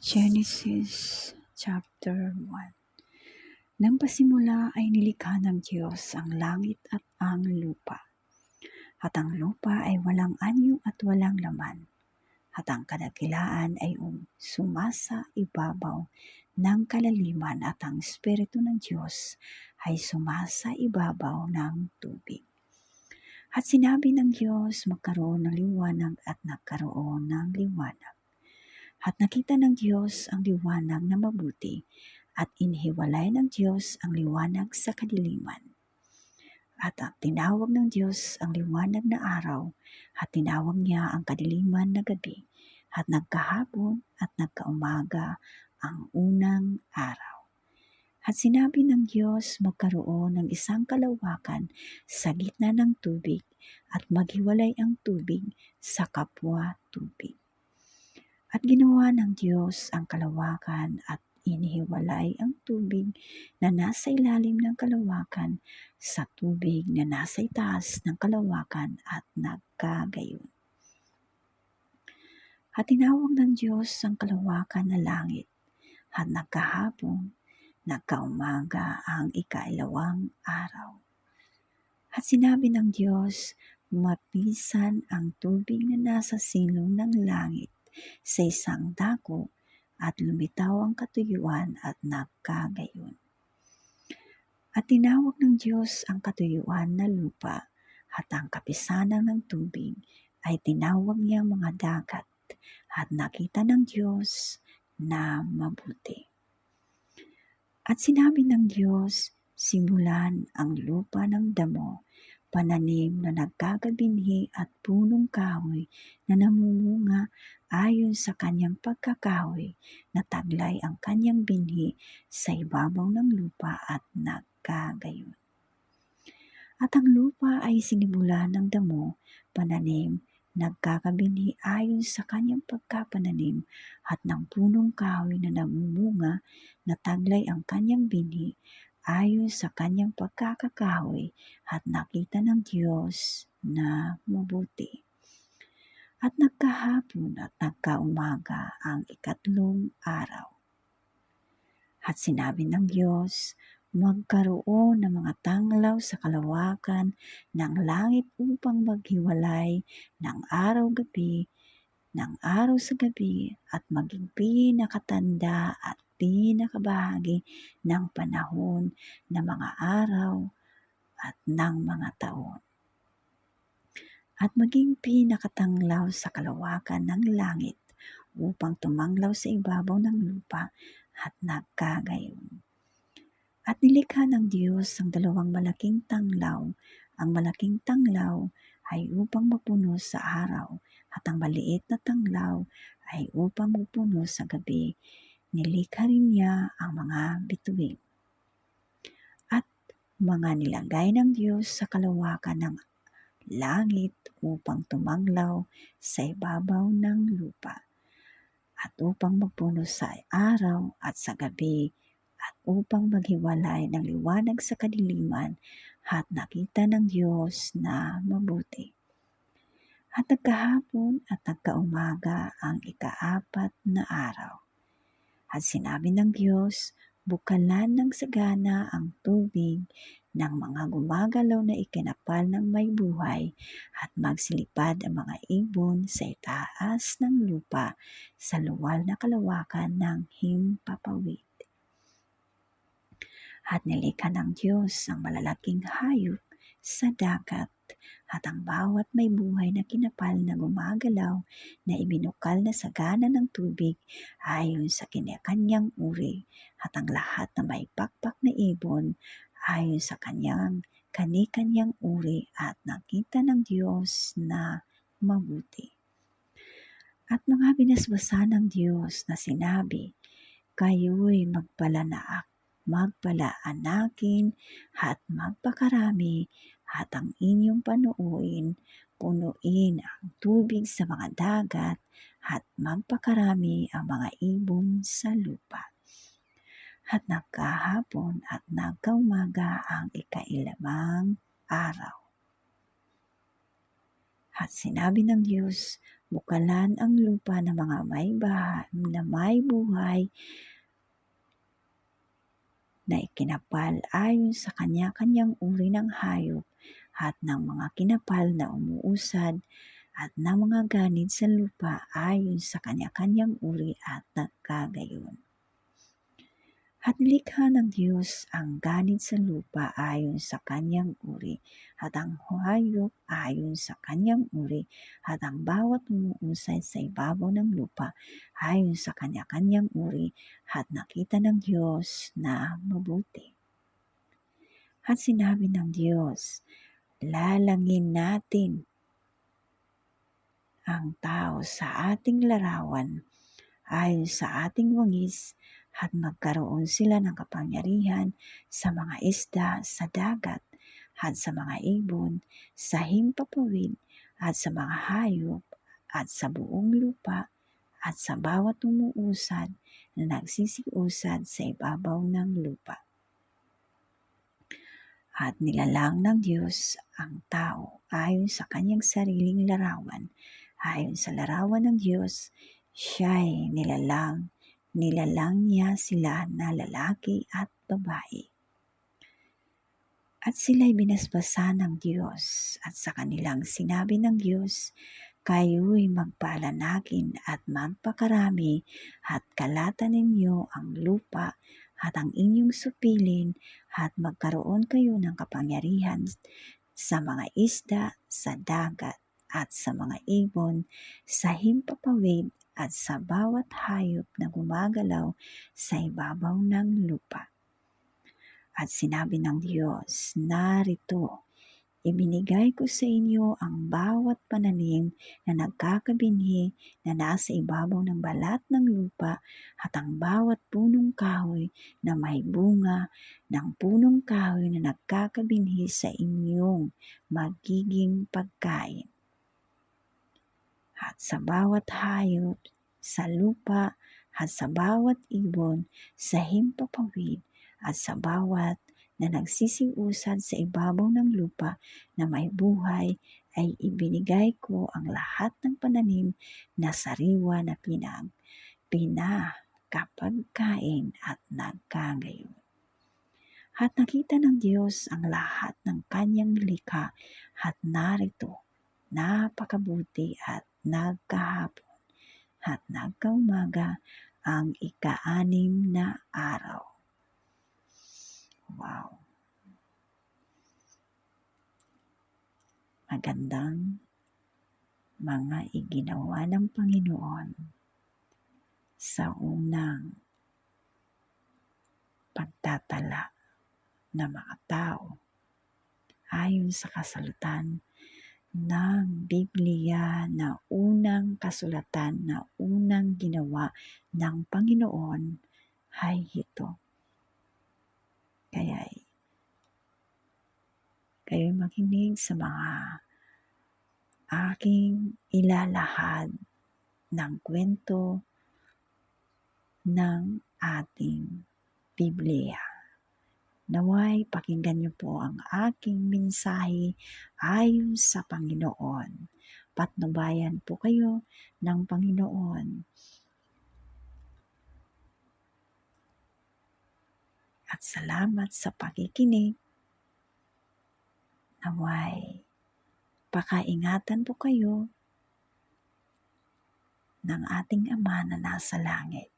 Genesis chapter 1. Nang pasimula ay nilikha ng Diyos ang langit at ang lupa. At ang lupa ay walang anyo at walang laman. At ang kadakilaan ay sumasa ibabaw ng kalaliman at ang Espiritu ng Diyos ay sumasa ibabaw ng tubig. At sinabi ng Diyos, magkaroon ng liwanag at nagkaroon ng liwanag. At nakita ng Diyos ang liwanag na mabuti at inhiwalay ng Diyos ang liwanag sa kadiliman. At tinawag ng Diyos ang liwanag na araw at tinawag niya ang kadiliman na gabi at nagkahapon at nagkaumaga ang unang araw. At sinabi ng Diyos, magkaroon ng isang kalawakan sa gitna ng tubig at maghiwalay ang tubig sa kapwa tubig. At ginawa ng Diyos ang kalawakan at inihiwalay ang tubig na nasa ilalim ng kalawakan sa tubig na nasa itaas ng kalawakan at nagkagayon. At tinawag ng Diyos ang kalawakan na langit at nagkahapon, nagkaumaga ang ika-2 araw. At sinabi ng Diyos, mapisan ang tubig na nasa silong ng langit sa isang dako at lumitaw ang katuyuan at nagkagayon. At tinawag ng Diyos ang katuyuan na lupa at ang kapisanan ng tubig ay tinawag niyang mga dagat at nakita ng Diyos na mabuti. At sinabi ng Diyos, simulan ang lupa ng damo, pananim na nagkakabinhi at punong kahoy na namumunga ayon sa kanyang pagkakahoy na taglay ang kanyang binhi sa ibabaw ng lupa at nagkagayon. At ang lupa ay sinimulan ng damo, pananim, nagkakabinhi ayon sa kanyang pagkapananim at ng punong kahoy na namumunga na taglay ang kanyang binhi ayon sa kanyang pagkakakahoy at nakita ng Diyos na mabuti. At nagkahapon at nagkaumaga ang ika-3 araw. At sinabi ng Diyos, magkaroon ng mga tanglaw sa kalawakan ng langit upang maghiwalay ng araw-gabi, ng araw sa gabi at maging pinakatanda at pinakabahagi ng panahon ng mga araw at ng mga taon. At maging pinakatanglaw sa kalawakan ng langit upang tumanglaw sa ibabaw ng lupa at nagkagayon. At nilikha ng Diyos ang 2 malaking tanglaw. Ang malaking tanglaw ay upang mapuno sa araw at ang maliit na tanglaw ay upang mapuno sa gabi. Nilikha rin niya ang mga bituin. At mga nilagay ng Diyos sa kalawakan ng langit upang tumanglaw sa ibabaw ng lupa at upang magpuno sa araw at sa gabi at upang maghiwalay ng liwanag sa kadiliman at nakita ng Diyos na mabuti. At nagkahapon at nagkaumaga ang ika-4 na araw. At sinabi ng Diyos, bukalan ng sagana ang tubig ng mga gumagalaw na ikinapal ng may buhay at magsilipad ang mga ibon sa itaas ng lupa sa luwal na kalawakan ng himpapawid. At nilikha ng Diyos ang malalaking hayop sa dagat at ang bawat may buhay na kinapal na gumagalaw na ibinukal na sagana ng tubig ayon sa kanya-kanyang uri at ang lahat na may pakpak na ibon ayon sa kani-kanyang uri at nakita ng Diyos na mabuti. At mga binasbasa ng Diyos na sinabi, kayo'y magpalaanakin at magpakarami at ang inyong punuin ang tubig sa mga dagat at magpakarami ang mga ibon sa lupa. At nagkahapon at nagkaumaga ang ika-5 araw. At sinabi ng Diyos, bukalan ang lupa ng mga may buhay na ikinapal ayon sa kanya-kanyang uri ng hayop at ng mga kinapal na umuusad at ng mga ganid sa lupa ayon sa kanya-kanyang uri at nagkagayon. At nilikha ng Diyos ang ganid sa lupa ayon sa kanyang uri, at ang hayop ayon sa kanyang uri, at ang bawat umuusad sa ibabaw ng lupa ayon sa kanya-kanyang uri, at nakita ng Diyos na mabuti. At sinabi ng Diyos, lalangin natin ang tao sa ating larawan ayon sa ating wangis, at magkaroon sila ng kapangyarihan sa mga isda sa dagat at sa mga ibon, sa himpapawid at sa mga hayop at sa buong lupa at sa bawat umuusad na nagsisiusad sa ibabaw ng lupa. At nilalang ng Diyos ang tao ayon sa kanyang sariling larawan. Ayon sa larawan ng Diyos, siya'y nilalang niya sila na lalaki at babae. At sila'y binasbasan ng Diyos, at sa kanilang sinabi ng Diyos, kayo'y magpalanakin at magpakarami at kalatan ninyo ang lupa at ang inyong supilin, at magkaroon kayo ng kapangyarihan sa mga isda sa dagat at sa mga ibon, sa himpapawid at sa bawat hayop na gumagalaw sa ibabaw ng lupa. At sinabi ng Diyos, narito, ibinigay ko sa inyo ang bawat pananim na nagkakabinhi na nasa ibabaw ng balat ng lupa, at ang bawat punong kahoy na may bunga ng punong kahoy na nagkakabinhi sa inyong magiging pagkain. At sa bawat hayop sa lupa at sa bawat ibon sa himpapawid at sa bawat na nagsisiusad sa ibabaw ng lupa na may buhay, ay ibinigay ko ang lahat ng pananim na sariwa na pinakapagkain at nagkagayon. At nakita ng Diyos ang lahat ng kanyang likha, at narito, napakabuti at nagkahapon at nagkaumaga ang ika-6 na araw. Wow! Magandang mga iginawa ng Panginoon sa unang pagtatala ng mga tao ayon sa kasulatan ng Biblia, na unang kasulatan na unang ginawa ng Panginoon ay ito. Kaya kayo makinig sa mga aking ilalahad ng kwento ng ating Biblia. Naway pakinggan niyo po ang aking mensahe ayon sa Panginoon. Patnubayan po kayo ng Panginoon. At salamat sa pakikinig. Naway pakaingatan po kayo ng ating Ama na nasa langit.